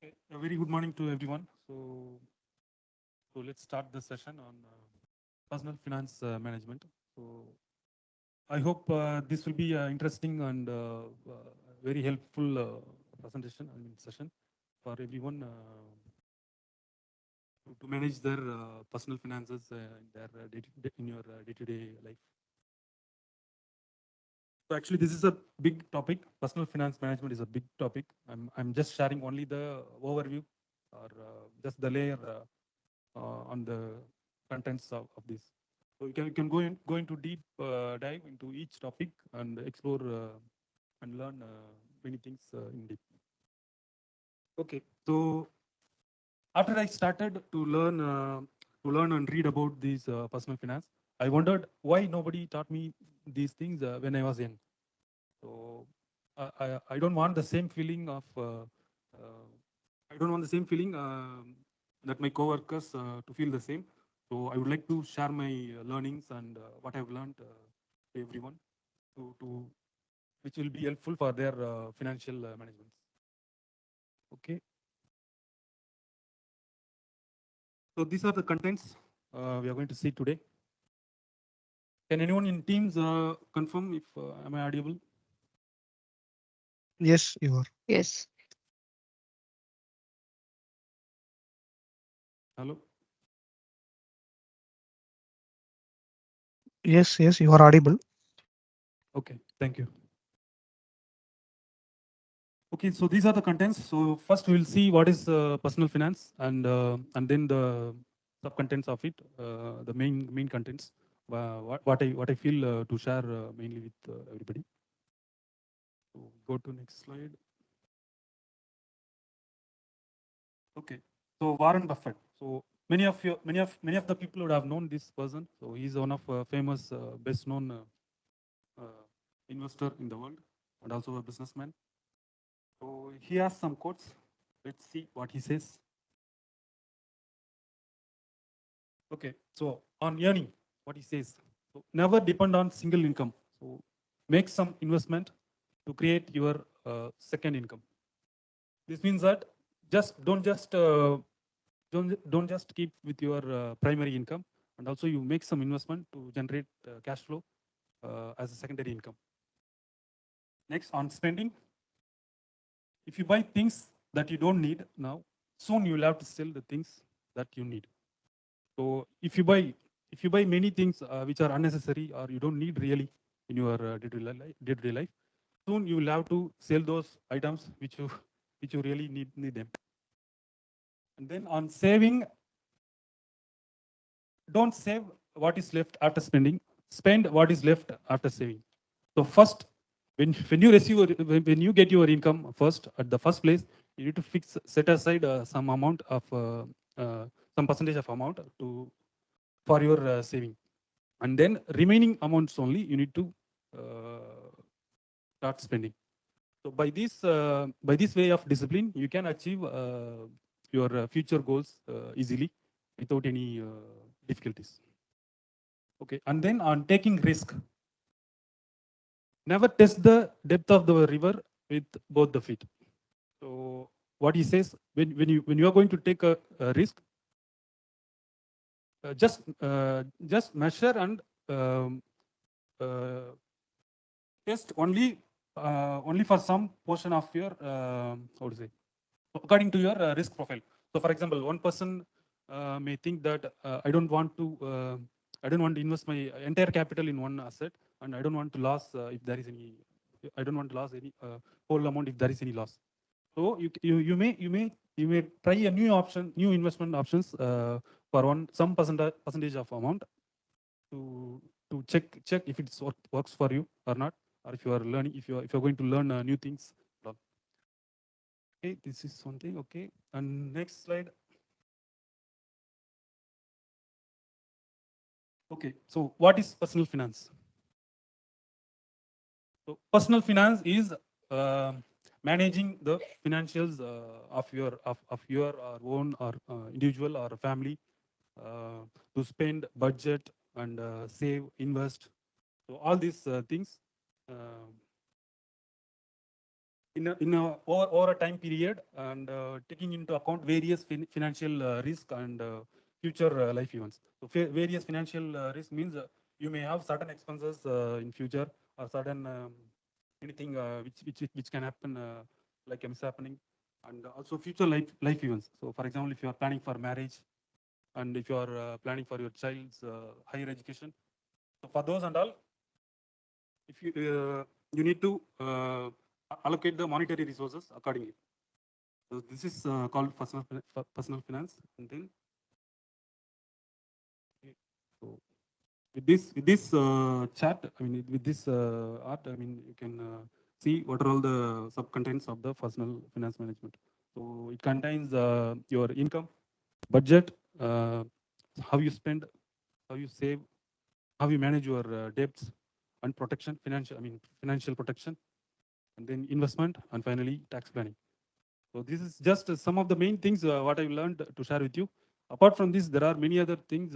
Okay, a very good morning to everyone. So let's start the session on personal finance management. So I hope this will be interesting and very helpful presentation, session for everyone to manage their personal finances in their in your day-to-day life. So actually, this is a big topic. Personal finance management is a big topic. I'm just sharing only the overview or just the layer on the contents of this. So you can go into deep dive into each topic and explore and learn many things in deep. Okay, so after I started to learn and read about these personal finance, I wondered why nobody taught me these things when I was young. So I don't want the same feeling of I don't want the same feeling that my coworkers to feel the same. So I would like to share my learnings and what I've learned to everyone to which will be helpful for their financial management. Okay. So these are the contents we are going to see today. Can anyone in Teams confirm if am I audible? Yes, you are. Yes. Hello. Yes, you are audible. Okay. Thank you. Okay, so these are the contents. So first we will see what is personal finance and then the sub contents of it, the main contents, what I feel to share mainly with everybody. So go to next slide. Okay, so Warren Buffett. So many of the people would have known this person. So he's one of famous, best known investor in the world and also a businessman. So he has some quotes. Let's see what he says. Okay, so on earning, what he says, so never depend on single income. So make some investment to create your second income. This means that just don't just keep with your primary income, and also you make some investment to generate cash flow as a secondary income. Next, on spending, if you buy things that you don't need now, soon you will have to sell the things that you need. So if you buy many things which are unnecessary or you don't need really in your day-to-day life, soon you will have to sell those items which you really need them. And then on saving, don't save what is left after spending. Spend what is left after saving. So first, when you receive when you get your income first at the first place, you need to set aside some amount of some percentage of amount to for your saving, and then remaining amounts only you need to start spending. So by this way of discipline, you can achieve your future goals easily without any difficulties. Okay, and then on taking risk, never test the depth of the river with both the feet. So what he says, when you are going to take a risk, just measure and um, uh, test only for some portion of your how to say, according to your risk profile. So for example, one person may think that I don't want to invest my entire capital in one asset, and I don't want to lose if there is any I don't want to lose any whole amount if there is any loss. So you may try a new investment options for some percentage of amount to check if it's works for you or not, or if you are learning, if you're going to learn new things. Okay, this is something. Okay, and next slide. Okay, so what is personal finance? So personal finance is uh, managing the financials of your or own or individual or family to spend, budget, and save, invest. So all these things uh, over a time period, and taking into account various financial risk and future life events. So various financial risk means you may have certain expenses in future, or certain anything which can happen, like a mishappening, and also future life events. So for example, if you are planning for marriage, and if you are planning for your child's higher education, so for those and all, if you need to allocate the monetary resources accordingly. So this is called personal finance. And then, so with this chart, I mean, with this art, I mean, you can see what are all the subcontents of the personal finance management. So it contains your income, budget, how you spend, how you save, how you manage your debts, and protection, financial protection, and then investment, and finally tax planning. So this is just some of the main things what I learned to share with you. Apart from this, there are many other things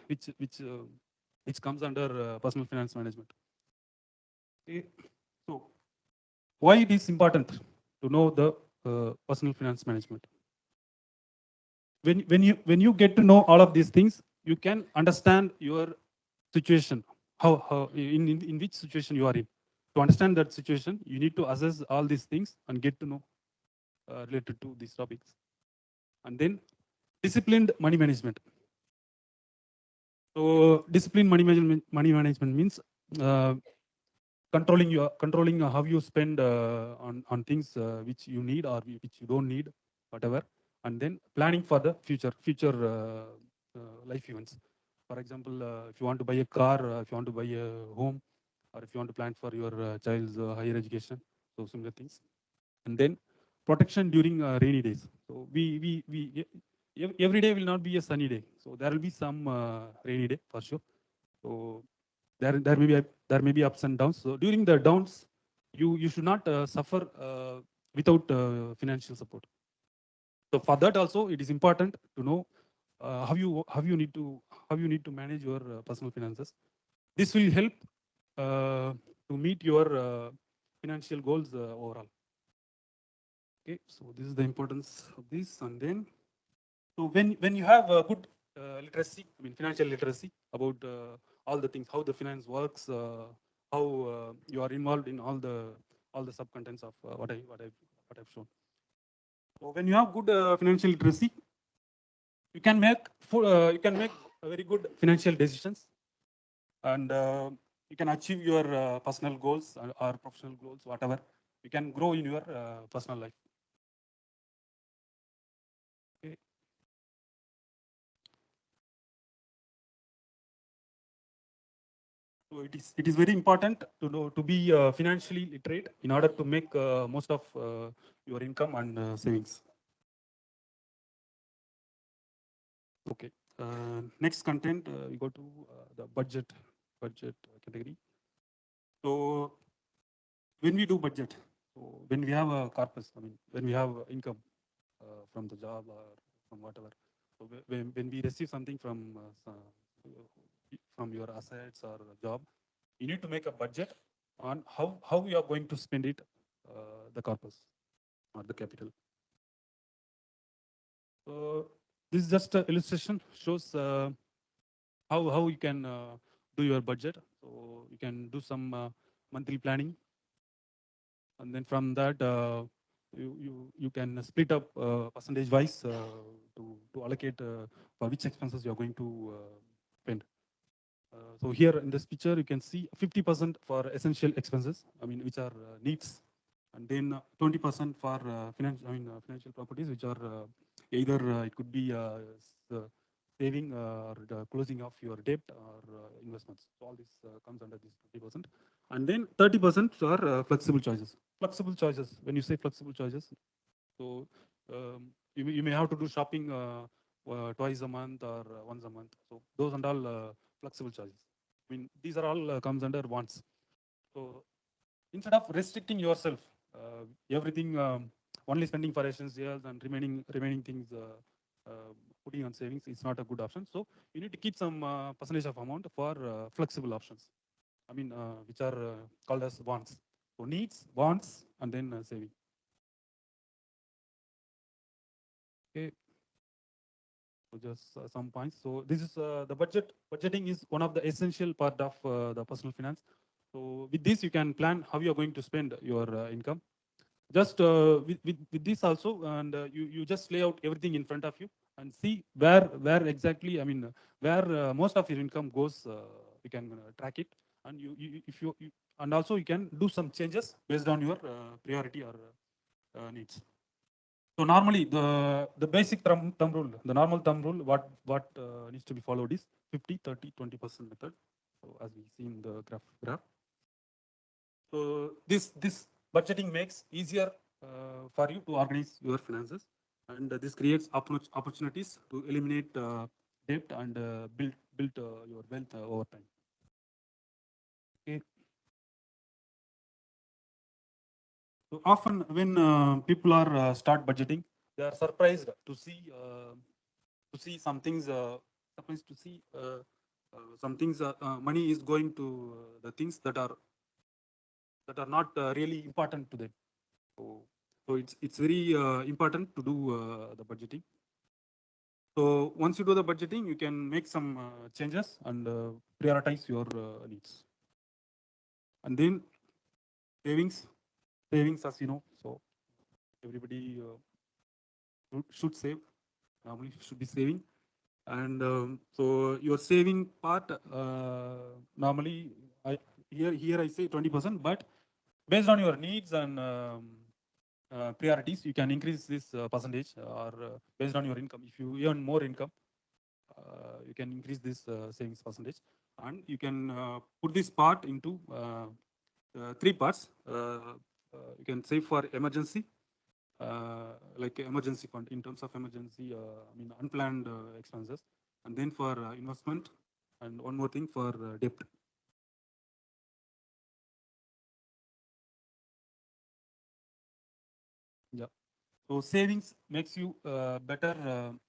which comes under personal finance management. Okay. So why it is important to know the personal finance management? When you get to know all of these things, you can understand your situation, how in which situation you are in. To understand that situation, you need to assess all these things and get to know related to these topics. And then disciplined money management. So disciplined money management means uh, controlling how you spend on things which you need or which you don't need, whatever, and then planning for the future life events. For example, if you want to buy a car, if you want to buy a home, or if you want to plan for your child's higher education, so similar things. And then protection during rainy days. So every day will not be a sunny day. So there will be some rainy day for sure. So there may be ups and downs. So during the downs, you should not suffer without financial support. So for that also, it is important to know how you need to manage your personal finances. This will help to meet your financial goals overall. Okay, so this is the importance of this. And then, so when you have a good literacy, financial literacy about all the things, how the finance works, how you are involved in all the subcontents of what I've shown. So when you have good financial literacy, you can make very good financial decisions, and you can achieve your personal goals, or professional goals, whatever. You can grow in your personal life. Okay. So it is very important to know to be financially literate in order to make most of your income and savings. Okay. Next content, we go to the budget category. So when we do budget, so when we have a corpus, when we have income from the job or from whatever, so when we receive something from your assets or job, you need to make a budget on how you are going to spend it, the corpus or the capital. So this is just an illustration, shows how you can do your budget. So you can do some monthly planning, and then from that you can split up percentage wise to allocate for which expenses you are going to spend. So here in this picture, you can see 50% for essential expenses, which are needs, and then 20% for financial properties, which are either it could be saving or the closing of your debt or investments. So all this comes under this 20%, and then 30% are flexible choices. Flexible choices. When you say flexible choices, so you may have to do shopping twice a month or once a month. So those and all flexible choices. These are all comes under wants. So instead of restricting yourself, everything only spending for essentials and remaining things putting on savings is not a good option. So you need to keep some percentage of amount for flexible options. Which are called as wants. So needs, wants, and then saving. Okay. So just some points. So this is the budget. Budgeting is one of the essential part of the personal finance. So with this, you can plan how you are going to spend your income. Just with this also, and you just lay out everything in front of you and see where exactly. I mean, where most of your income goes. You can track it, and you if you and also you can do some changes based on your priority or needs. So normally the basic thumb rule, the normal thumb rule, what needs to be followed is 50, 30, 20% method. So as we see in the graph. So this budgeting makes easier for you to organize your finances, and this creates opportunities to eliminate debt and build your wealth over time. Okay. So often when people are start budgeting, they are surprised to see some things. Surprised to see some things. Money is going to the things that are not really important to them. So it's very important to do the budgeting. So once you do the budgeting, you can make some changes and prioritize your needs. And then savings, savings, as you know, so everybody should save. Normally should be saving. And so your saving part, normally here I say 20%, but based on your needs and priorities, you can increase this percentage, or based on your income. If you earn more income, you can increase this savings percentage, and you can put this part into three parts. You can save for emergency, like emergency fund in terms of emergency, I mean unplanned expenses, and then for investment, and one more thing for debt. Yeah. So savings makes you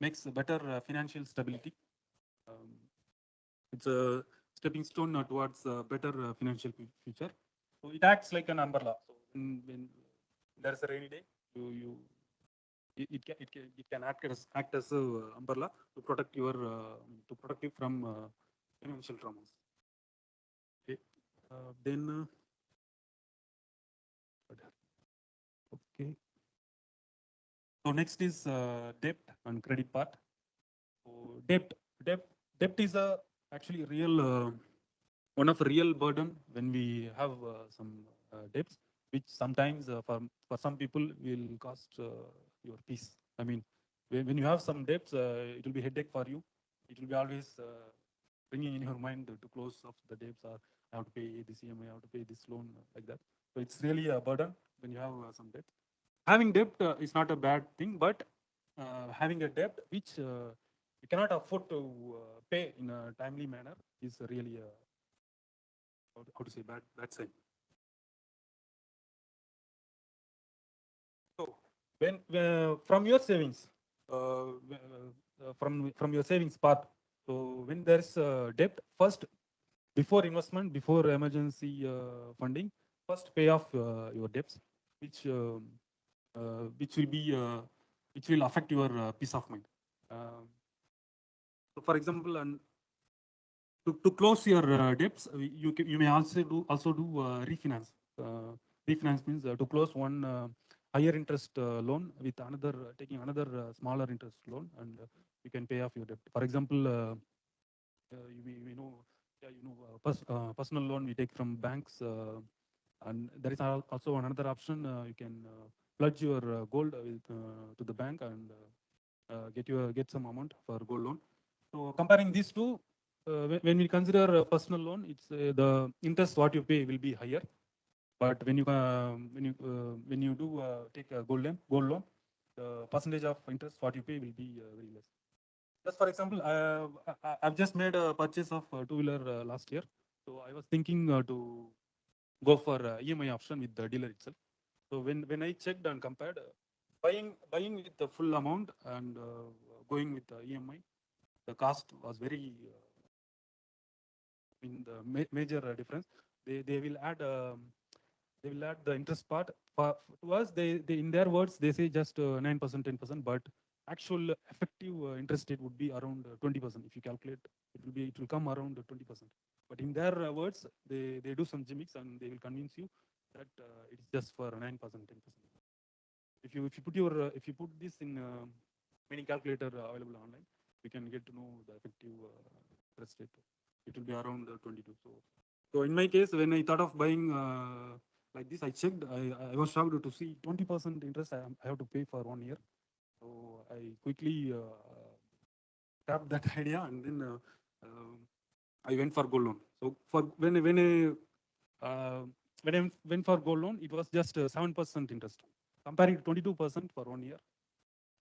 makes better financial stability. Um, it's a stepping stone towards a better financial future. So it acts like an umbrella. So when there's a rainy day, you it can act as a umbrella to protect your to protect you from financial traumas. Okay. Then okay. So next is debt and credit part. So debt, debt is a actually real one of a real burden when we have some debts, which sometimes for some people will cost your peace. I mean, when you have some debts, it will be headache for you. It will be always bringing in your mind to close off the debts, or I have to pay this EMI, I have to pay this loan, like that. So it's really a burden when you have some debt. Having debt is not a bad thing, but having a debt which you cannot afford to pay in a timely manner is really a, how to say, bad sign. So when from your savings, from your savings part, so when there's debt, first, before investment, before emergency funding, first pay off your debts, which which will be which will affect your peace of mind. So for example, and to close your debts, you may also do refinance. Refinance means to close one higher interest loan with another, taking another smaller interest loan, and you can pay off your debt. For example, we know, yeah, personal loan we take from banks, and there is also another option. You can pledge your gold to the bank and get some amount for gold loan. So comparing these two, when we consider a personal loan, it's the interest what you pay will be higher. But when you do take a gold loan, the percentage of interest what you pay will be very less. Just for example, I've just made a purchase of two-wheeler last year. So I was thinking to go for EMI option with the dealer itself. So when I checked and compared, buying with the full amount and going with the EMI, the cost was very in the major difference. They will add they will add the interest part. To us, they in their words they say just 9%, 10%, but actual effective interest rate would be around 20%. If you calculate, it will come around 20%. But in their words, they do some gimmicks and they will convince you that it's just for 9%, 10%. If you put this in many calculator available online, we can get to know the effective interest rate. It will be around 22. So in my case, when I thought of buying like this, I checked. I was shocked to see 20% interest I have to pay for 1 year. So I quickly tapped that idea, and then I went for gold loan. So for when I went for gold loan, it was just 7% interest, comparing to 22% for 1 year,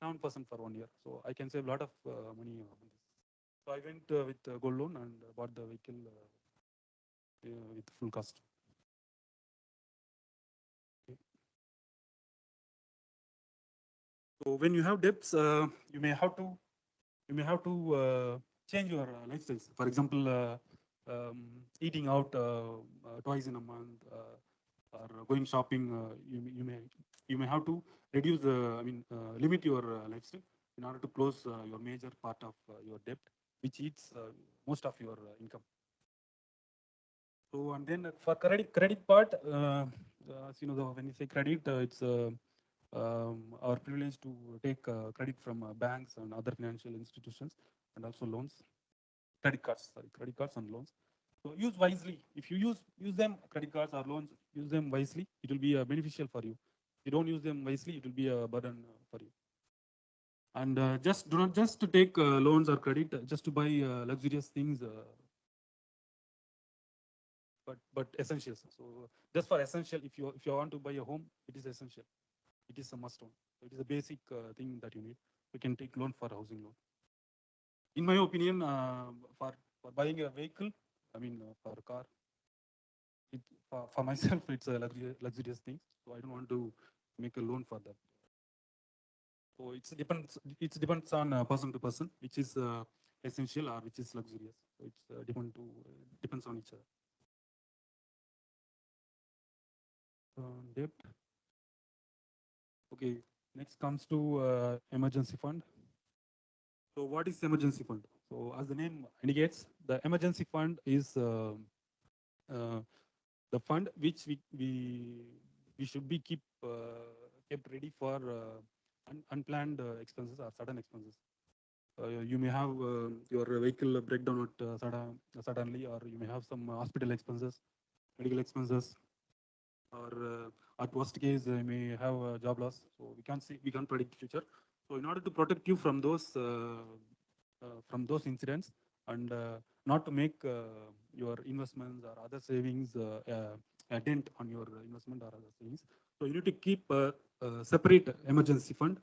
7% for 1 year. So I can save a lot of money on this. So I went with gold loan and bought the vehicle with full cost. Okay. So when you have debts, you may have to change your lifestyles. For example, eating out twice in a month, or going shopping. You may have to reduce limit your lifestyle in order to close your major part of your debt, which eats most of your income. So and then for credit part, as you know, when you say credit, it's our privilege to take credit from banks and other financial institutions, and also loans, credit cards and loans. So use wisely. If you use them, credit cards or loans, use them wisely. It will be beneficial for you. If you don't use them wisely, it will be a burden for you. And just do not just to take loans or credit just to buy luxurious things, but essentials. So just for essential, if you want to buy a home, it is essential. It is a must own. It is a basic thing that you need. You can take loan for housing loan. In my opinion, for buying a vehicle, for a car, for myself, it's a luxurious thing. So I don't want to make a loan for that. So it depends on person to person, which is essential or which is luxurious. So it's depends on each other. Debt. Okay. Next comes to emergency fund. So what is emergency fund? So as the name indicates, the emergency fund is uh, the fund which we should be kept ready for unplanned expenses or sudden expenses. You may have your vehicle breakdown suddenly, or you may have some hospital expenses, medical expenses, or at worst case, you may have a job loss. So we can't predict future. So in order to protect you from those incidents, and not to make your investments or other savings a dent on your investment or other savings, so you need to keep a separate emergency fund.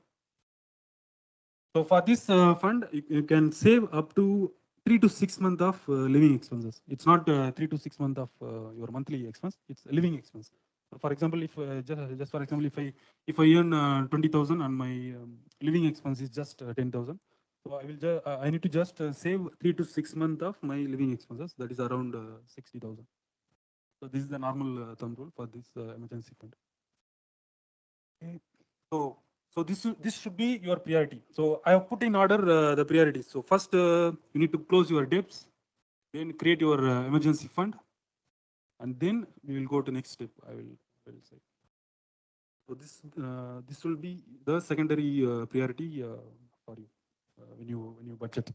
So for this fund, you can save up to 3 to 6 months of living expenses. It's not 3 to 6 months of your monthly expense. It's a living expense. So for example, if just for example, if I earn 20,000 and my living expense is just 10,000, so I need to just save 3 to 6 months of my living expenses. That is around 60,000. So this is the normal thumb rule for this emergency fund. Okay. So this should be your priority. So I have put in order the priorities. So first, you need to close your debts, then create your emergency fund, and then we will go to next step. I will say. So this will be the secondary priority for you when you budget.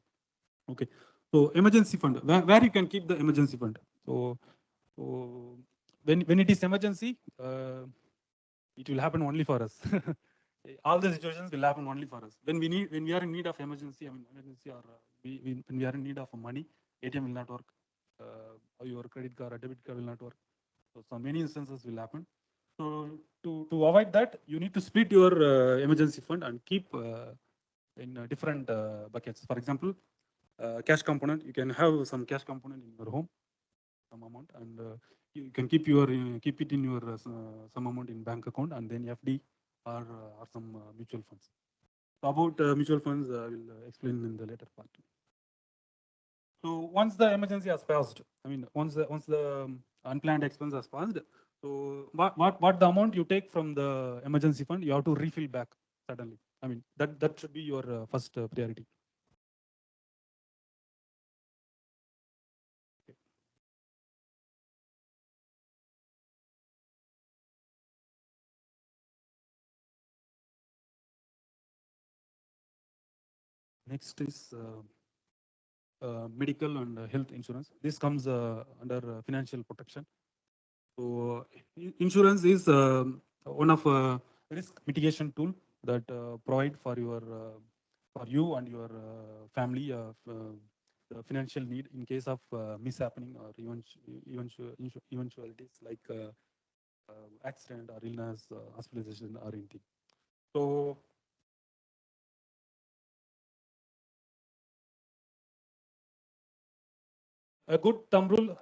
Okay. So emergency fund, where you can keep the emergency fund. So when it is emergency, it will happen only for us. All the situations will happen only for us. When we are in need of emergency, emergency, or when we are in need of money, ATM will not work. Your credit card or debit card will not work. So many instances will happen. So to avoid that, you need to split your emergency fund and keep in different buckets. For example, cash component. You can have some cash component in your home, some amount, and you can keep it in your some amount in bank account, and then FD or some mutual funds. So about mutual funds, I will explain in the later part. So once the emergency has passed, once the unplanned expense has passed, So what the amount you take from the emergency fund, you have to refill back suddenly. I mean that should be your first priority. Next is medical and health insurance. This comes under financial protection. So insurance is one of risk mitigation tool that provide for you and your family the financial need in case of mishappening or eventualities like accident or illness, hospitalization or anything. So a good thumb rule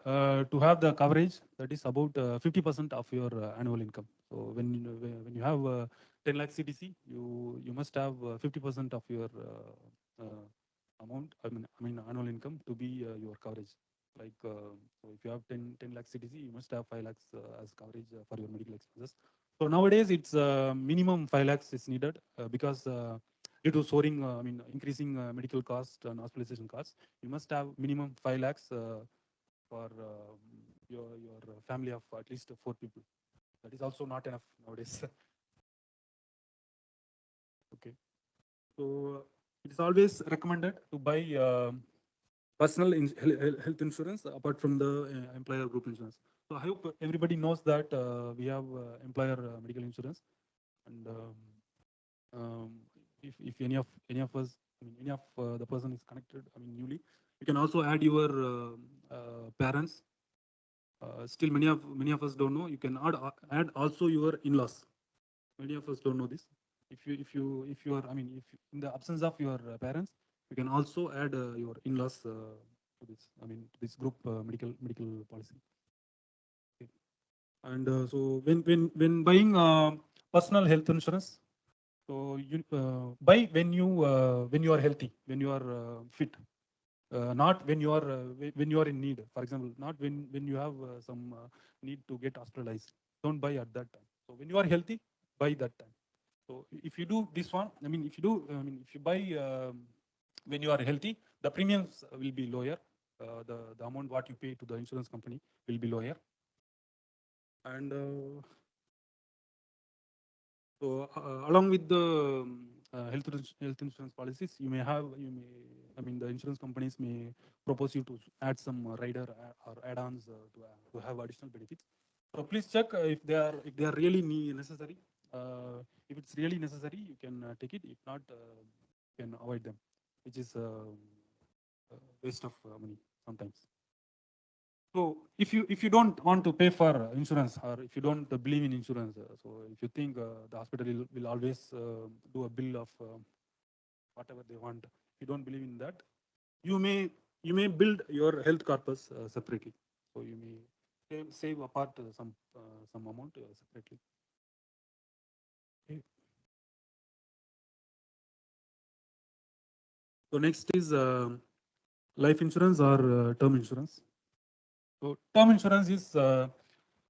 to have the coverage that is about 50% of your annual income. So when you have 10 lakh CTC, you must have 50% of your amount. I mean annual income to be your coverage. Like so, if you have 10 lakh CTC, you must have 5 lakhs as coverage for your medical expenses. So nowadays it's minimum 5 lakhs is needed because due to soaring, increasing medical cost and hospitalization costs, you must have minimum 5 lakhs for your family of at least 4 people. That is also not enough nowadays. Okay, so it is always recommended to buy personal health insurance apart from the employer group insurance. So I hope everybody knows that we have employer medical insurance, and um, if any of us, any of the person is connected, newly, you can also add your parents. Still, many of us don't know. You can add also your in-laws. Many of us don't know this. If you are, if in the absence of your parents, you can also add your in-laws to this. To this group medical policy. Okay. And so when buying personal health insurance, so you buy when you are healthy, when you are fit, not when you are in need. For example, not when you have some need to get hospitalized. Don't buy at that time. So when you are healthy, buy that time. So if you do this one, if you buy when you are healthy, the premiums will be lower. The amount what you pay to the insurance company will be lower. And so along with the health insurance policies, the insurance companies may propose you to add some rider or add-ons to have additional benefits. So please check if they are really necessary. If it's really necessary, you can take it. If not, you can avoid them, which is waste of money sometimes. So if you don't want to pay for insurance, or if you don't believe in insurance, so if you think the hospital will always do a bill of whatever they want, if you don't believe in that, you may build your health corpus separately. So you may save apart some amount separately. Okay. So next is life insurance or term insurance. So term insurance is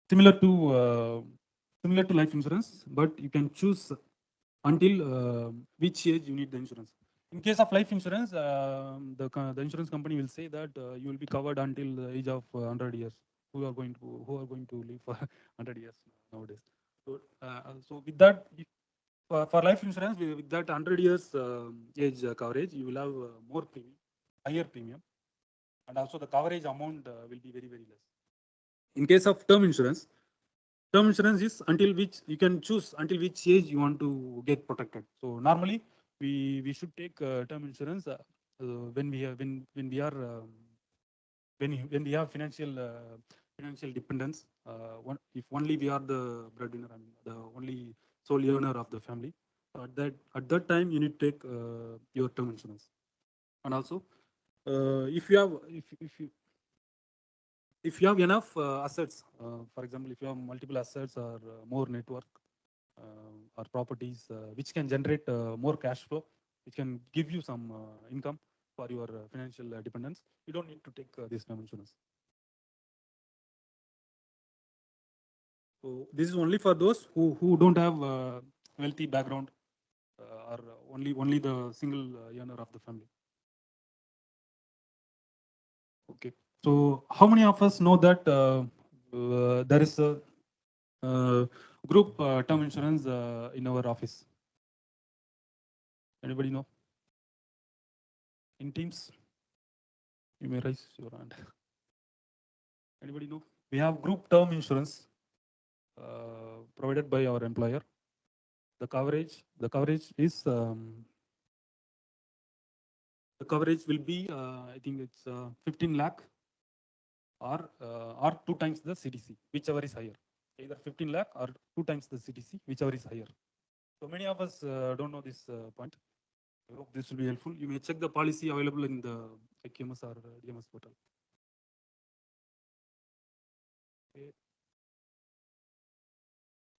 similar to uh, similar to life insurance, but you can choose until which age you need the insurance. In case of life insurance, the insurance company will say that you will be covered until the age of 100 years. Who are going to live for 100 years nowadays? So with that, for life insurance, with that 100 years age coverage, you will have more premium, higher premium, and also the coverage amount will be very very less. In case of term insurance is until which you can choose until which age you want to get protected. So normally we should take term insurance when we are when we have financial dependence. If only we are the breadwinner, the only sole earner of the family. So at that time you need to take your term insurance. And also if you have enough assets, for example, if you have multiple assets or more network or properties which can generate more cash flow, which can give you some income for your financial dependence, you don't need to take this term insurance. So this is only for those who don't have wealthy background or only the single earner of the family. Okay. So how many of us know that there is a group term insurance in our office? Anybody know? In Teams, you may raise your hand. Anybody know? We have group term insurance provided by our employer. The coverage is the coverage will be I think it's 15 lakh or 2 times the CTC, whichever is higher. Either 15 lakh or 2 times the CTC, whichever is higher. So many of us don't know this point. I hope this will be helpful. You may check the policy available in the IQMS or DMS portal.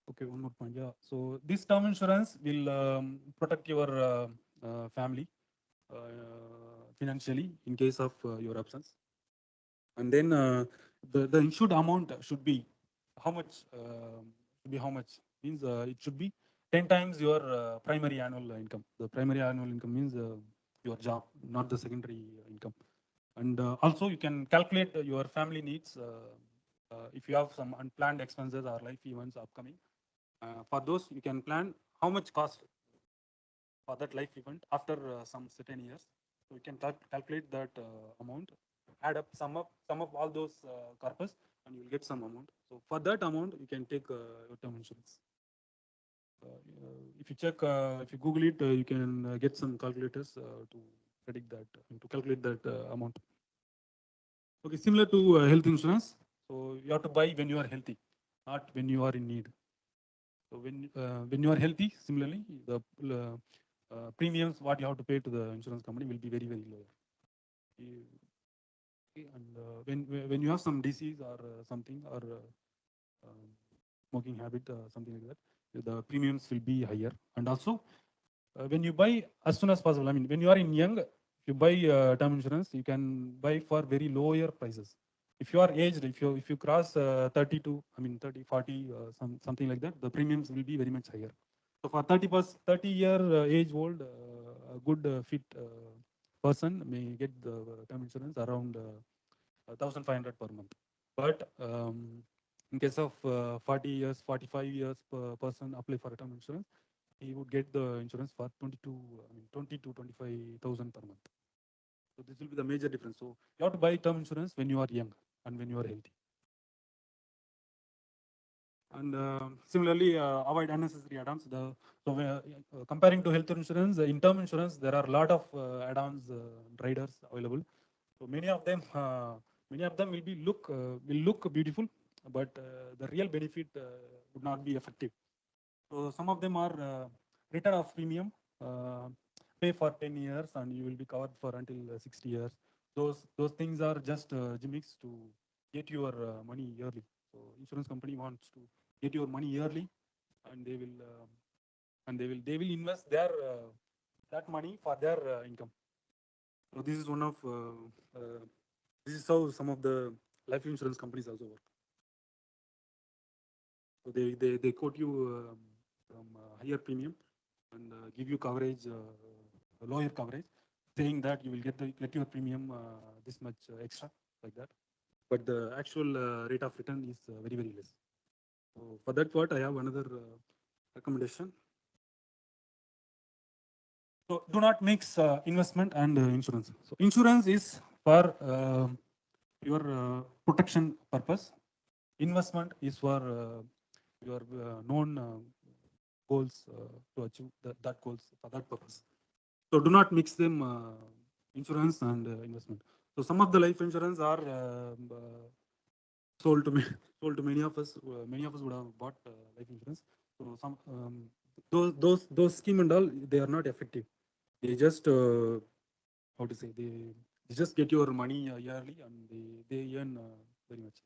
Okay, one more point. Yeah. So this term insurance will protect your family financially in case of your absence. And then the insured amount should be how much? Should be how much? Means it should be 10 times your primary annual income. The primary annual income means your job, not the secondary income. And also you can calculate your family needs if you have some unplanned expenses or life events upcoming. For those, you can plan how much cost for that life event after some certain years. So you can calculate that amount, add up, sum up all those corpus, and you will get some amount. So for that amount, you can take your term insurance. If you check, if you Google it, you can get some calculators to predict that, to calculate that amount. Okay, similar to health insurance. So you have to buy when you are healthy, not when you are in need. So when you are healthy, similarly, the premiums what you have to pay to the insurance company will be very lower. And when you have some disease or something or smoking habit, something like that, the premiums will be higher. And also, when you buy as soon as possible, I mean, when you are in young, if you buy term insurance, you can buy for very lower prices. If you are aged, if you cross 32, I mean 30, 40, something like that, the premiums will be very much higher. So for 30-year age old, a good fit person may get the term insurance around 1,500 per month. But in case of 40 years, 45 years per person apply for a term insurance, he would get the insurance for 20 to 25,000 per month. So this will be the major difference. So you have to buy term insurance when you are young and when you are healthy. And similarly, avoid unnecessary add-ons. So comparing to health insurance, in term insurance, there are a lot of add-ons, riders available. So many of them will look beautiful, but the real benefit would not be effective. So some of them are return of premium, pay for 10 years, and you will be covered for until 60 years. Those things are just gimmicks to get your money yearly. So insurance company wants to get your money yearly, and they will invest their that money for their income. So this is one of this is how some of the life insurance companies also work. So they quote you from higher premium and give you coverage, lower coverage, saying that you will get your premium this much extra, like that. But the actual rate of return is very less. So for that part, I have another recommendation. So do not mix investment and insurance. So insurance is for your protection purpose. Investment is for your known goals to achieve that goals for that purpose. So do not mix them, insurance and investment. So some of the life insurance are sold to me, sold to many of us. Many of us would have bought life insurance. So some those scheme and all, they are not effective. They just how to say, they just get your money yearly and they earn very much.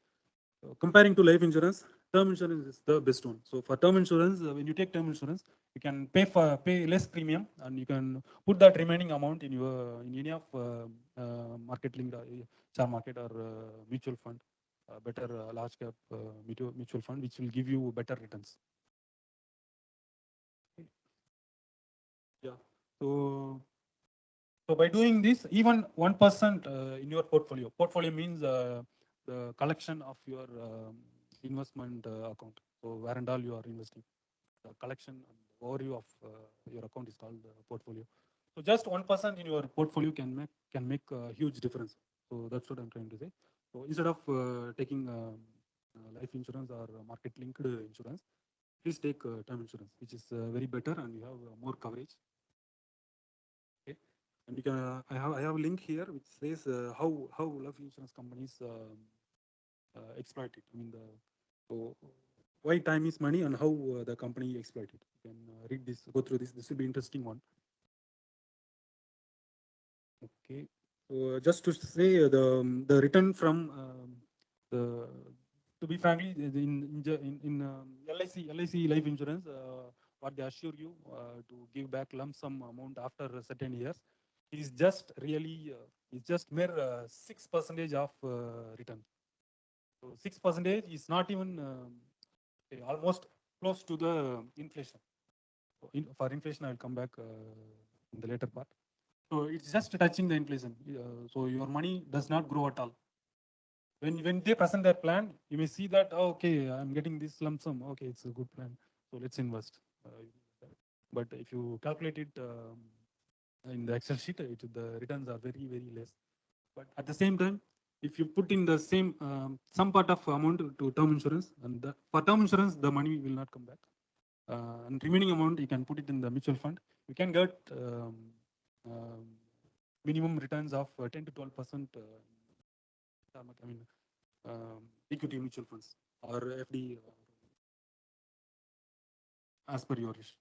Comparing to life insurance, term insurance is the best one. So for term insurance, when you take term insurance, you can pay less premium, and you can put that remaining amount in your in any of market linked share market or mutual fund better large cap mutual fund, which will give you better returns. Yeah. So by doing this, even 1% in your portfolio means the collection of your investment account. So where and all you are investing, the collection and overview of your account is called portfolio. So just 1% in your portfolio can make a huge difference. So that's what I'm trying to say. So instead of taking life insurance or market linked insurance, please take term insurance, which is very better and you have more coverage. Okay. And you can I have a link here which says how life insurance companies exploit it. I mean so why time is money and how the company exploit it. You can read this, go through this. This will be interesting one. Okay. So just to say the return from the to be frankly in LIC life insurance, what they assure you to give back lump sum amount after certain years is just really is just mere 6% of return. So 6% is not even almost close to the inflation. So for inflation, I will come back in the later part. So it's just touching the inflation. So your money does not grow at all. When they present their plan, you may see that, oh, okay, I'm getting this lump sum. Okay, it's a good plan. So let's invest. But if you calculate it in the Excel sheet, the returns are very, very less. But at the same time, if you put in the same some part of amount to term insurance, and for term insurance, the money will not come back. And remaining amount, you can put it in the mutual fund. You can get minimum returns of 10 to 12%. I mean, equity mutual funds or FD as per your wish.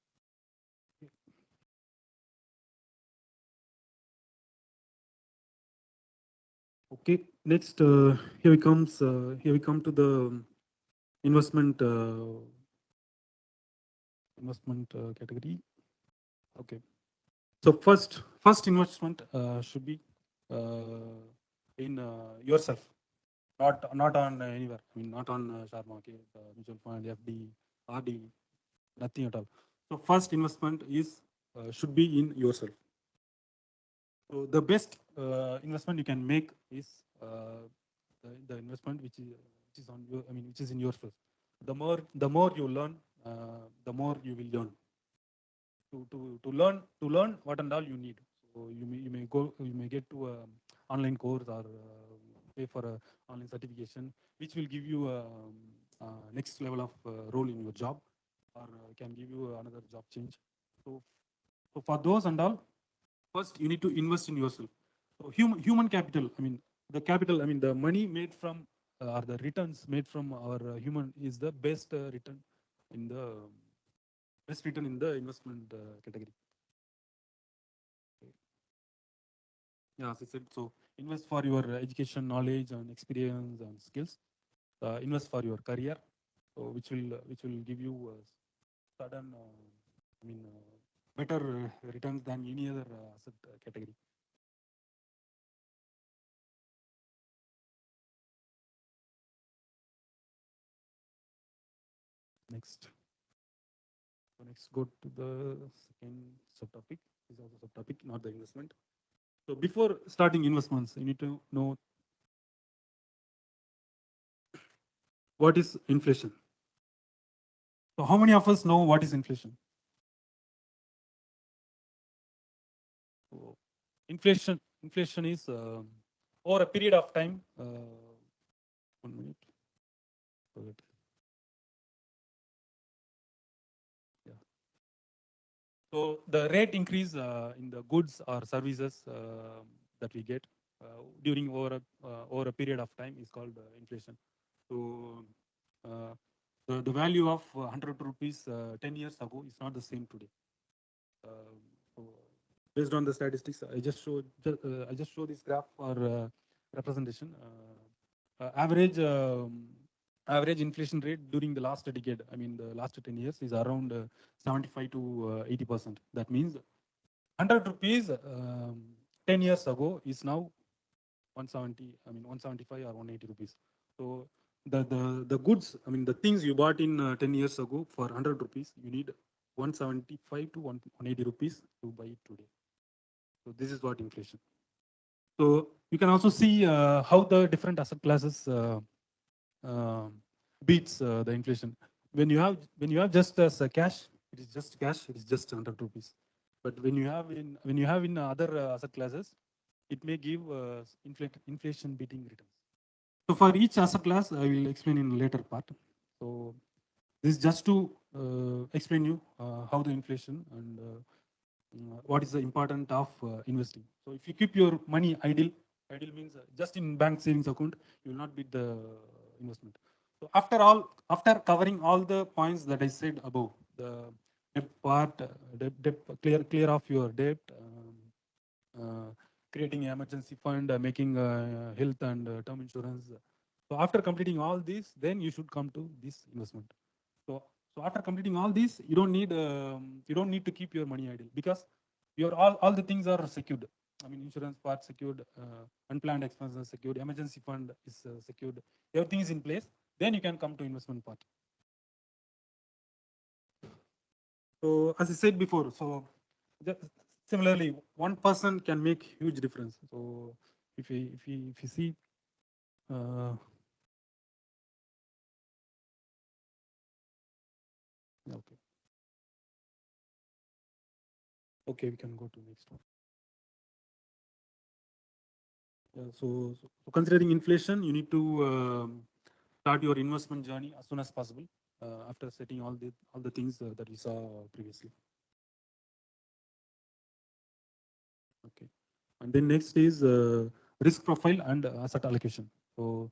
Okay, next here we come to the investment category. Okay, so first investment should be in yourself, not on anywhere. I mean, not on share market, mutual fund, FD, RD, nothing at all. So first investment is should be in yourself. So the best investment you can make is the investment which is on your, I mean, which is in yourself. The more you learn, the more you will learn. To learn what and all you need. So you may get to a online course or pay for a online certification, which will give you a, next level of role in your job, or can give you another job change. So for those and all, first you need to invest in yourself. So human capital, I mean the capital, I mean the money made from or the returns made from our human is the best return in the investment category. Yeah, as I said, so invest for your education, knowledge, and experience and skills. Invest for your career, so which will give you sudden, I mean, better returns than any other asset category. Next. So next, go to the second subtopic. This is also subtopic, not the investment. So before starting investments, you need to know what is inflation. So how many of us know what is inflation? So inflation is over a period of time. 1 minute. Yeah. So the rate increase in the goods or services that we get during over a period of time is called inflation. So the value of 100 rupees 10 years ago is not the same today. So based on the statistics, I just show this graph for representation. Average inflation rate during the last decade, I mean the last 10 years, is around 75 to 80%. That means 100 rupees 10 years ago is now 170, I mean 175 or 180 rupees. So the goods, I mean, the things you bought in 10 years ago for 100 rupees, you need 175 to 180 rupees to buy it today. So this is what inflation. So you can also see how the different asset classes uh, beats the inflation. When you have just as cash, it is just cash. It is just 100 rupees. But when you have in other asset classes, it may give inflation beating returns. So for each asset class, I will explain in later part. So this is just to explain you how the inflation and what is the important of investing. So if you keep your money idle, idle means just in bank savings account, you will not beat the investment. So after covering all the points that I said above, the debt part, debt clear off your debt, creating an emergency fund, making health and term insurance. So after completing all this, then you should come to this investment. So so after completing all this, you don't need to keep your money idle because your all the things are secured. I mean, insurance part secured, unplanned expenses secured, emergency fund is secured. Everything is in place. Then you can come to investment part. So as I said before, so similarly, one person can make huge difference. So if you see, okay, okay, we can go to next one. So considering inflation, you need to start your investment journey as soon as possible after setting all the things that we saw previously. Okay, and then next is risk profile and asset allocation. So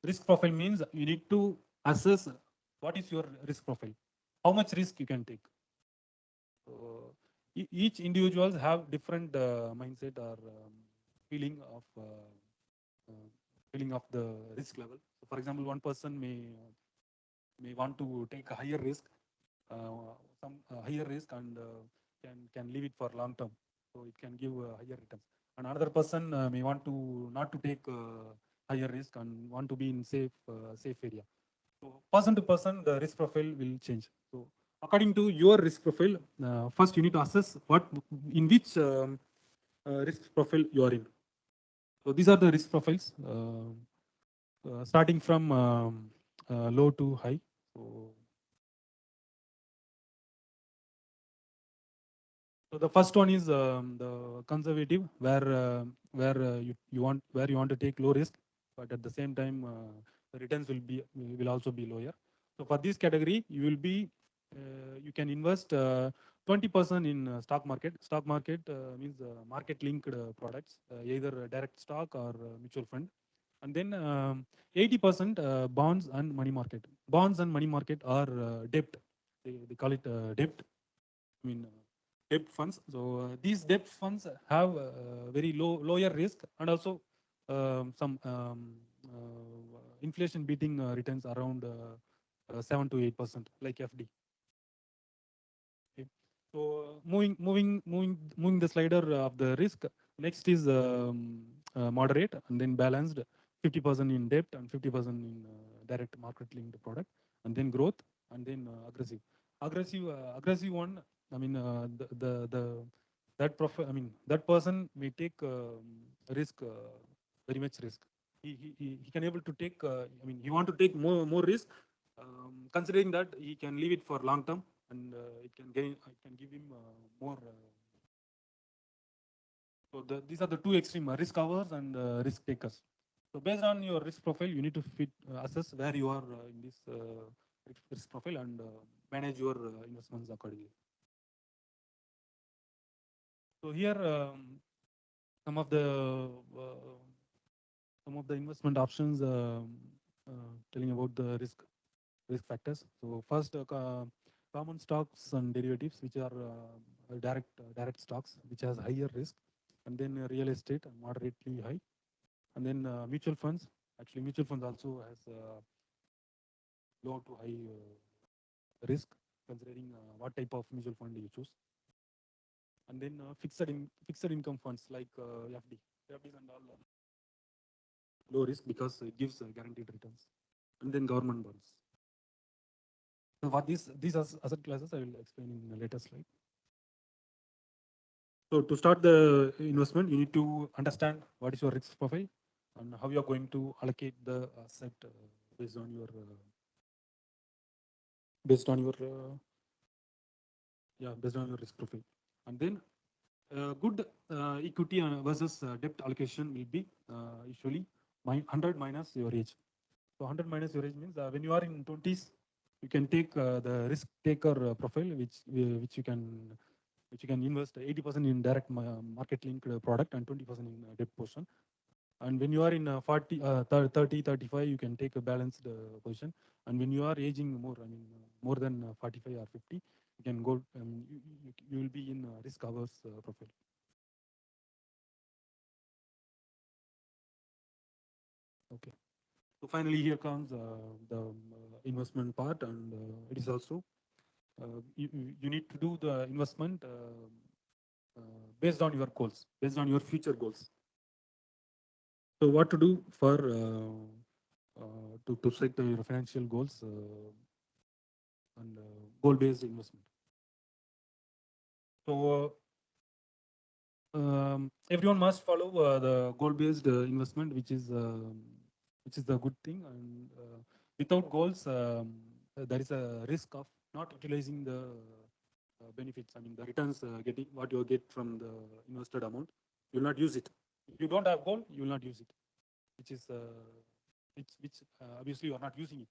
risk profile means you need to assess what is your risk profile, how much risk you can take. So each individuals have different mindset or feeling uh, feeling of the risk level. So for example, one person may want to take a higher risk, some higher risk, and can leave it for long term, so it can give higher returns. And another person may want to not to take higher risk and want to be in safe area. So person to person, the risk profile will change. So according to your risk profile, first you need to assess what in which risk profile you are in. So these are the risk profiles, starting from low to high. So the first one is the conservative, where you want to take low risk, but at the same time the returns will also be lower. So for this category, you can invest 20% in stock market. Stock market means market linked products, either direct stock or mutual fund, and then 80% bonds and money market. Bonds and money market are debt. They call it debt. I mean, debt funds. So these debt funds have very lower risk and also some inflation beating returns around 7 to 8%, like FD. Okay. So moving the slider of the risk. Next is moderate and then balanced, 50% in debt and 50% in direct market linked product, and then growth, and then aggressive. Aggressive one. I mean, that person may take risk, very much risk. He can able to take. I mean, he want to take more risk, considering that he can leave it for long term, and it can give him more. These are the two extreme risk averse and risk takers. So based on your risk profile, you need to assess where you are in this risk profile and manage your investments accordingly. So here some of the uh, some of the investment options, telling about the risk factors. So first, common stocks and derivatives, which are direct stocks, which has higher risk, and then real estate, moderately high, and then mutual funds. Actually, mutual funds also has low to high risk, considering what type of mutual fund you choose. And then fixed income funds like FD, FDs and all low risk because it gives guaranteed returns. and then government bonds. So what these asset classes I will explain in a later slide. So to start the investment, you need to understand what is your risk profile and how you are going to allocate the asset based on your based on your based on your risk profile. And then good equity versus debt allocation will be usually 100 minus your age. So 100 minus your age means when you are in 20s, you can take the risk taker profile, which you can invest 80% in direct market linked product and 20% in debt portion. And when you are in 30, 35, you can take a balanced position. And when you are aging more, I mean, more than 45 or 50, you can go, you will be in risk averse profile. Okay. So finally, here comes the investment part, and it is also you need to do the investment based on your goals, based on your future goals. So what to do for to set your financial goals and goal-based investment. So everyone must follow the goal-based investment, which is the good thing. And without goals, there is a risk of not utilizing the benefits. I mean, the returns getting what you get from the invested amount, you will not use it. If you don't have goal, you will not use it, which is which obviously you are not using it.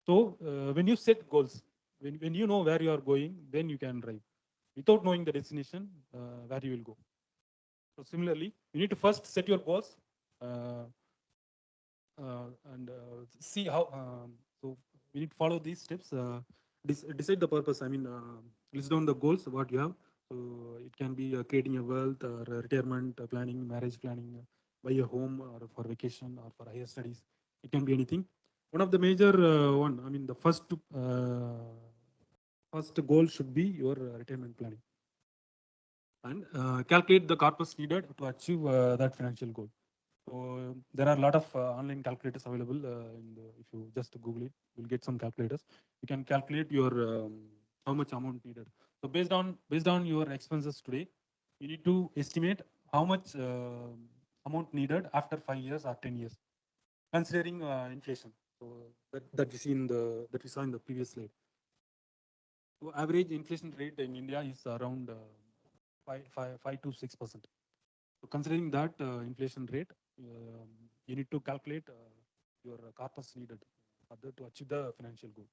So when you set goals, when you know where you are going, then you can drive. Without knowing the destination, where you will go. So similarly, you need to first set your goals uh, and see how. So we need to follow these steps. Decide the purpose. I mean, list down the goals what you have. So it can be creating a wealth or retirement planning, marriage planning, buy a home or for vacation or for higher studies. It can be anything. One of the major one. I mean, the first goal should be your retirement planning and calculate the corpus needed to achieve that financial goal. So there are a lot of online calculators available. If you just Google it, you'll get some calculators. You can calculate your how much amount needed. So based on your expenses today, you need to estimate how much amount needed after 5 years or 10 years, considering inflation. So that we saw in the previous slide. So average inflation rate in India is around 5 to 6%. So considering that inflation rate, you need to calculate your corpus needed to achieve the financial goal.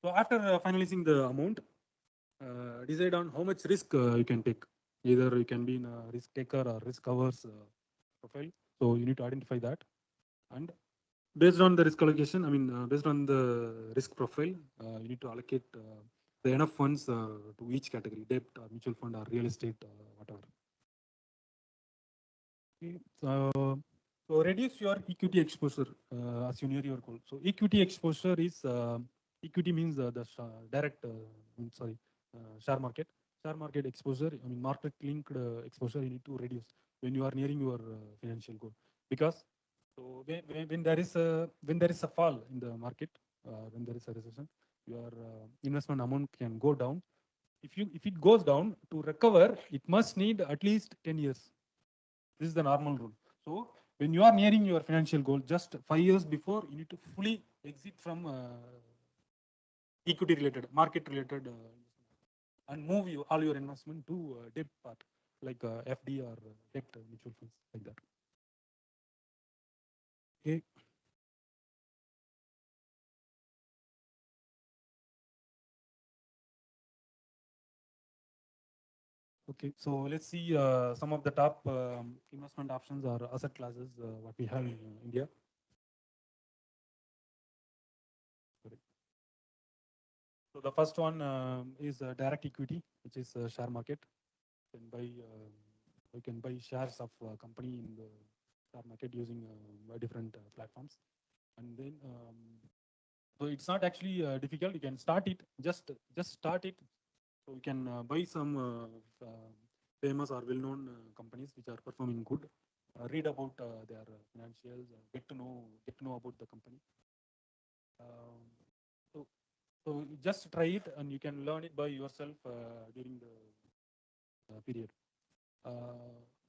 So after finalizing the amount, decide on how much risk you can take. Either you can be in a risk taker or risk averse profile. So you need to identify that. And based on the risk allocation, I mean, based on the risk profile, you need to allocate the enough funds to each category, debt or mutual fund or real estate, whatever. Okay. So reduce your equity exposure as you near your goal. So equity exposure is equity means the direct, share market. Share market exposure, I mean market linked exposure you need to reduce when you are nearing your financial goal. Because so when there is a fall in the market, when there is a recession, your investment amount can go down. If it goes down, to recover, it must need at least 10 years. This is the normal rule. So when you are nearing your financial goal, just 5 years before, you need to fully exit from equity related, market related, and move all your investment to debt part, like FD or debt mutual funds, like that. Okay. Okay. So let's see some of the top investment options or asset classes what we have in India. Sorry. So the first one is direct equity, which is share market. You can buy you can buy shares of company in the share market using different platforms, and then so it's not actually difficult. You can start it. Just start it. So you can buy some famous or well-known companies which are performing good. Read about their financials. Get to know about the company. Um, so, so just try it, and you can learn it by yourself during the period.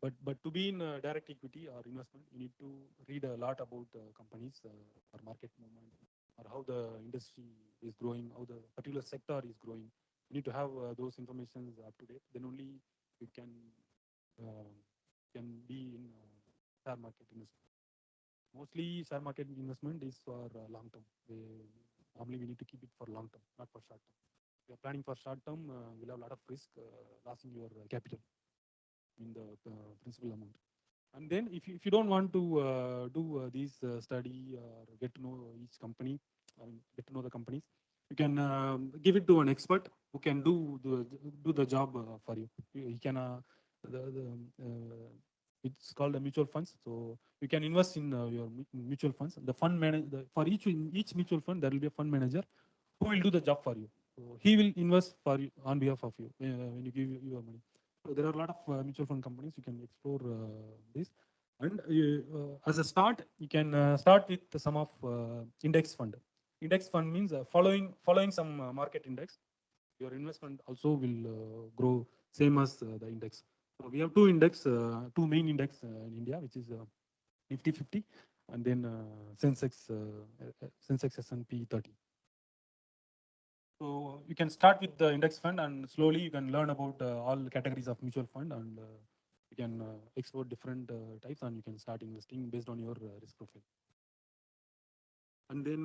But to be in direct equity or investment, you need to read a lot about companies or market movement, or how the industry is growing, how the particular sector is growing. You need to have those informations up to date. Then only you uh, can be in share market investment. Mostly share market investment is for long term. Normally we need to keep it for long term, not for short term. If you are planning for short term, you'll have a lot of risk losing your capital in the principal amount. And then if you don't want to do these study or get to know each company, get to know the companies, you can give it to an expert who can do the job for you. He can the it's called a mutual funds. So you can invest in your mutual funds. The fund manager for each mutual fund there will be a fund manager who will do the job for you. So he will invest for you on behalf of you when you give your money. So there are a lot of mutual fund companies you can explore this. And as a start, you can start with some of index fund. Index fund means following some market index. Your investment also will grow same as the index. So we have two main index in India, which is Nifty 50 and then Sensex S&P 30. So you can start with the index fund, and slowly you can learn about all categories of mutual fund, and you can explore different types, and you can start investing based on your risk profile. And then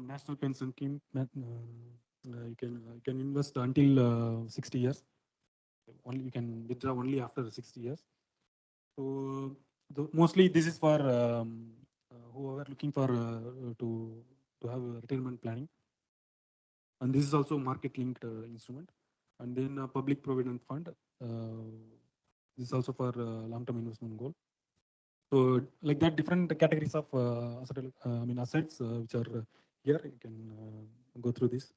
national pension scheme, you can invest until 60 years. Only you can withdraw only after 60 years. So mostly this is for who are looking for to have a retirement planning. And this is also market linked instrument. And then public provident fund. This is also for long term investment goal. So like that, different categories of assets which are here. You can go through this.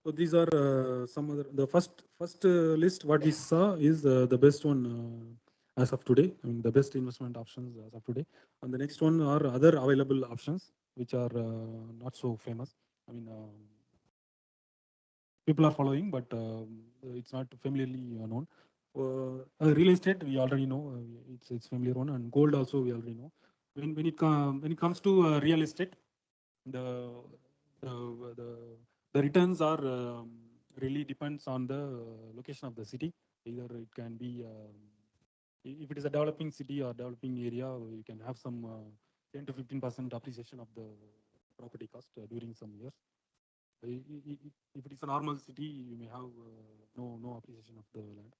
So these are some other. The first list what we saw is the best one as of today. I mean the best investment options as of today. And the next one are other available options which are not so famous. I mean people are following, but it's not familiarly known. Real estate we already know. It's familiar one, and gold also we already know. When it comes to real estate, the the the, the returns are really depends on the location of the city. Either it can be if it is a developing city or developing area, you can have some 10 to 15% appreciation of the property cost during some years. If it is a normal city, you may have no appreciation of the land.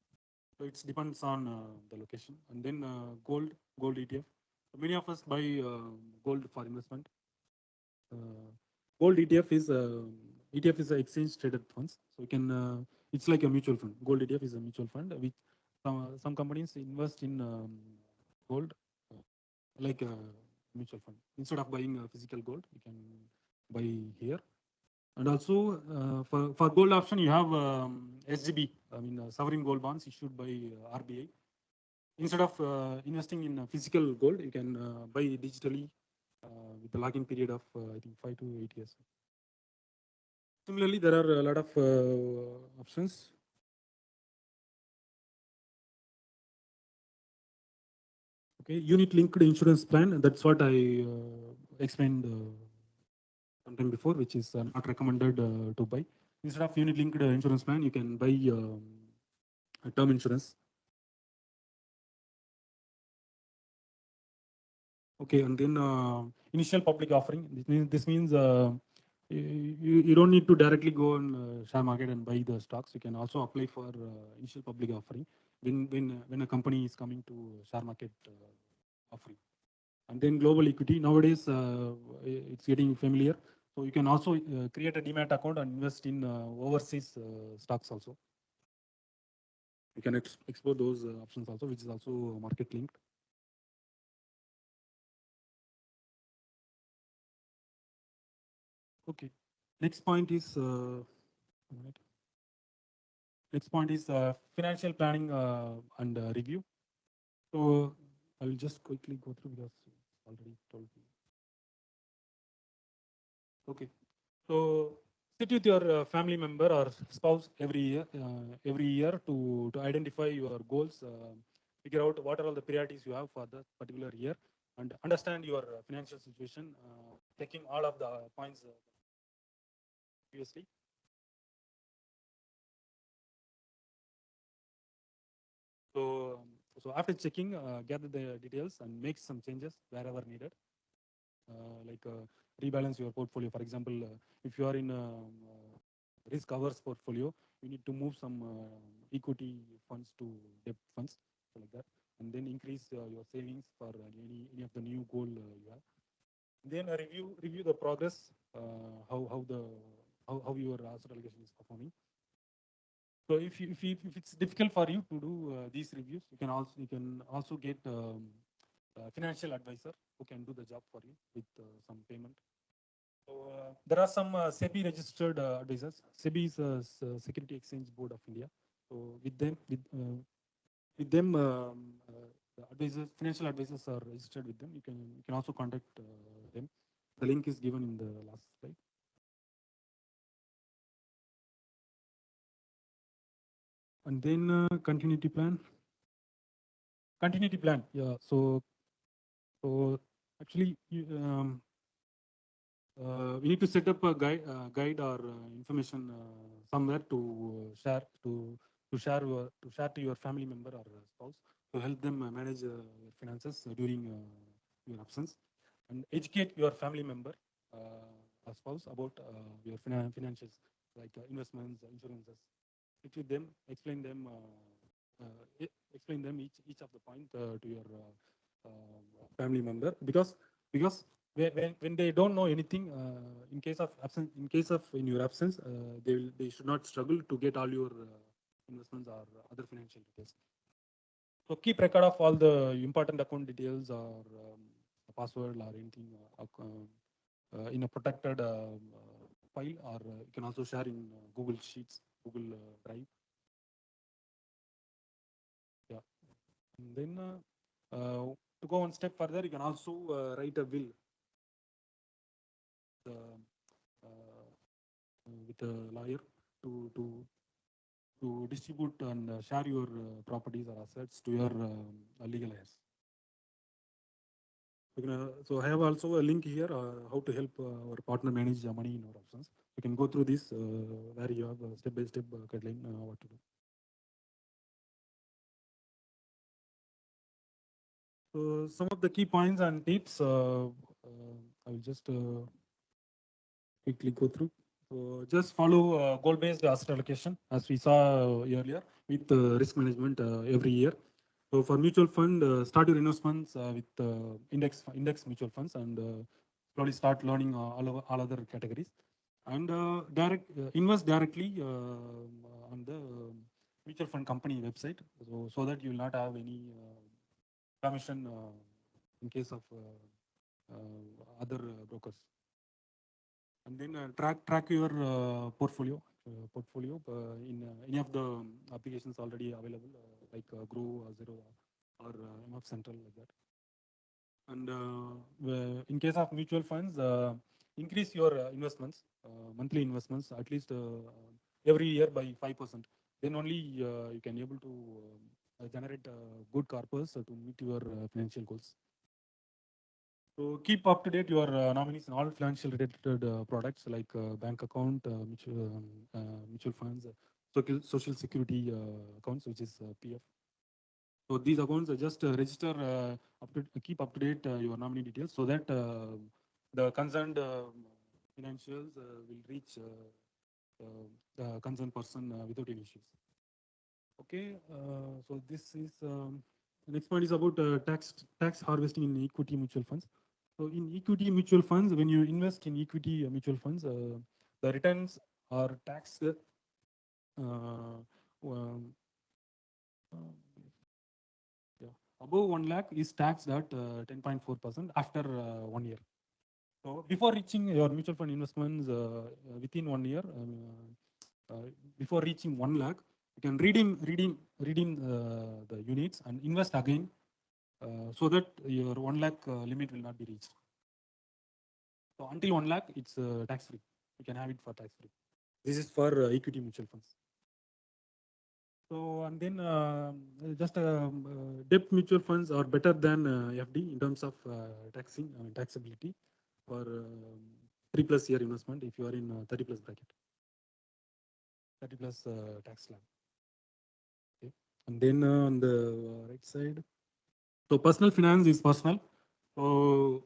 So it depends on the location. And then gold ETF. Many of us buy gold for investment. Gold ETF is a exchange traded funds. So you can it's like a mutual fund. Gold ETF is a mutual fund which some companies invest in gold like a mutual fund. Instead of buying physical gold, you can buy here. And also for gold option, you have SGB, I mean sovereign gold bonds issued by RBI. Instead of investing in physical gold, you can buy digitally with a login period of I think 5 to 8 years. Similarly, there are a lot of options. Okay, unit linked insurance plan. That's what I explained sometime before, which is not recommended to buy. Instead of unit linked insurance plan, you can buy a term insurance. Okay, and then initial public offering. This means you don't need to directly go on share market and buy the stocks. You can also apply for initial public offering when a company is coming to share market offering. And then global equity. Nowadays, it's getting familiar. So you can also create a demat account and invest in overseas stocks also. You can explore those options also, which is also market linked. Okay. Next point is Next point is financial planning and review. So I will just quickly go through because it's already told you. Okay. So sit with your family member or spouse every year to identify your goals, figure out what are all the priorities you have for the particular year, and understand your financial situation, taking all of the points previously. So, so after checking, gather the details and make some changes wherever needed. Like rebalance your portfolio. For example, if you are in a risk averse portfolio, you need to move some equity funds to debt funds, so like that, and then increase your savings for any of the new goal you have. Then review the progress, how your asset allocation is performing. So if it's difficult for you to do these reviews, you can also get a financial advisor who can do the job for you with some payment. So there are some SEBI registered advisors. SEBI is Security Exchange Board of India. So with them, the advisors, financial advisors are registered with them. You can also contact them. The link is given in the last slide. And then continuity plan. Continuity plan. Yeah. So actually, we need to set up a guide or information somewhere to share to your family member or spouse to help them manage your finances during your absence, and educate your family member or spouse about your financials, like investments, insurances. Sit with them, explain them each of the point to your family member, because when they don't know anything, in case of in your absence, they should not struggle to get all your investments or other financial details. So keep record of all the important account details or password or anything in a protected file, or you can also share in Google Sheets, Google Drive. Yeah. And then to go one step further, you can also write a will with a lawyer to distribute and share your properties or assets to your legal heirs. So I have also a link here how to help our partner manage money in our options. You can go through this where you have a step-by-step guideline what to do. So some of the key points and tips I will just quickly go through. So just follow goal-based asset allocation as we saw earlier with risk management every year. So for mutual fund, start your investments with index mutual funds, and slowly start learning all other categories, and invest directly on the mutual fund company website, so that you will not have any commission in case of other brokers. And then track your portfolio in any of the applications already available, like Grow, Zero, or MF Central, like that. And in case of mutual funds, increase your investments, monthly investments, at least every year by 5%. Then only you can able to generate good corpus to meet your financial goals. So keep up to date your nominees in all financial related products, like bank account, mutual funds, social security accounts, which is PF. So these accounts just register, keep up to date your nominee details, so that the concerned financials will reach the concerned person without any issues. Okay, so this is the next point is about tax harvesting in equity mutual funds. So in equity mutual funds, when you invest in equity mutual funds, the returns are taxed. Um, yeah, above 1 lakh is taxed at 10.4% after 1 year. So before reaching your mutual fund investments within 1 year, before reaching 1 lakh, you can redeem the units and invest again, so that your 1 lakh limit will not be reached. So until 1 lakh, it's tax free. You can have it for tax free. This is for equity mutual funds. So and then just debt mutual funds are better than FD in terms of taxability for 3+ year investment if you are in 30+ bracket, 30+ tax slab. Okay. And then on the right side, so personal finance is personal. So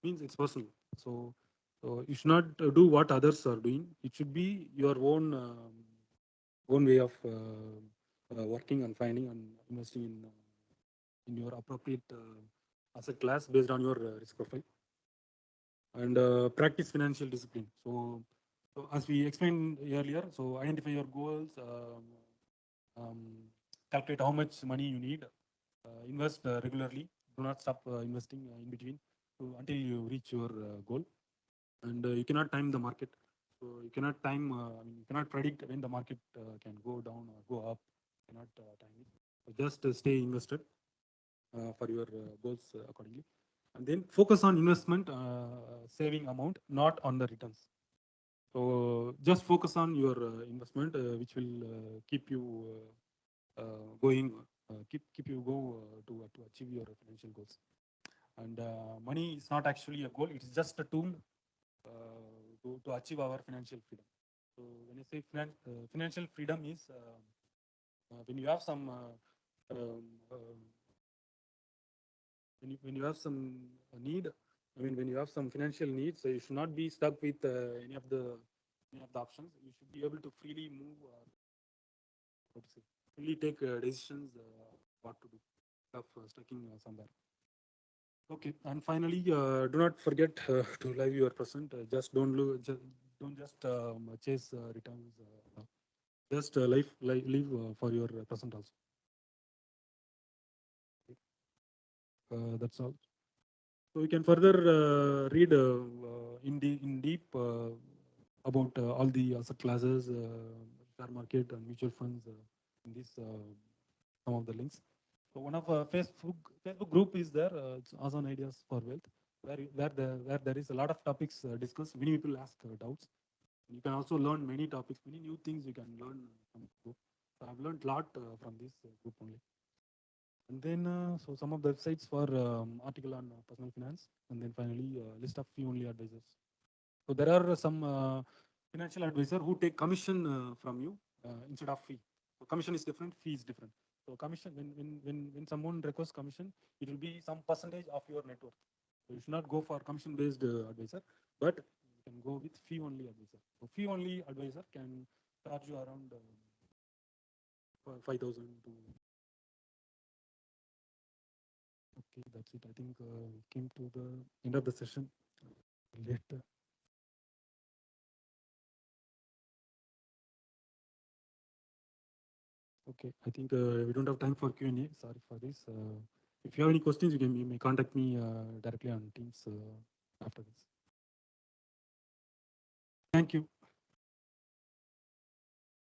means it's personal. So you should not do what others are doing. It should be your own way of working and finding and investing in your appropriate asset class based on your risk profile, and practice financial discipline. So as we explained earlier, so identify your goals, calculate how much money you need, invest regularly. Do not stop investing in between until you reach your goal. And you cannot time the market. So you cannot time, you cannot predict when the market can go down or go up. You cannot time it. So just stay invested for your goals accordingly. And then focus on investment saving amount, not on the returns. So just focus on your investment, which will keep you going, keep you go to achieve your financial goals. And money is not actually a goal; it is just a tool to achieve our financial freedom. So when I say financial freedom is when you have some when you have some need. I mean, when you have some financial needs, so you should not be stuck with any of the options. You should be able to freely move, what to say, freely take decisions what to do, of stucking somewhere. Okay, and finally, do not forget to live your present. Just don't don't just chase returns. Just live for your present also. That's all. So you can further read in deep about all the asset classes, share market and mutual funds in this some of the links. So one of Facebook group is there. It's Azan Ideas for Wealth, where there is a lot of topics discussed. Many people ask doubts. You can also learn many topics, many new things you can learn from the group. So I've learned a lot from this group only. And then, so some of the websites for article on personal finance, and then finally list of fee only advisors. So there are some financial advisor who take commission from you instead of fee. So commission is different, fee is different. So commission, when someone requests commission, it will be some percentage of your net worth. So you should not go for commission based advisor, but you can go with fee only advisor. So fee only advisor can charge you around 5,000 to. Okay, that's it. I think we came to the end of the session. Later. Okay, I think we don't have time for Q&A. Sorry for this. If you have any questions, you may contact me directly on Teams after this. Thank you.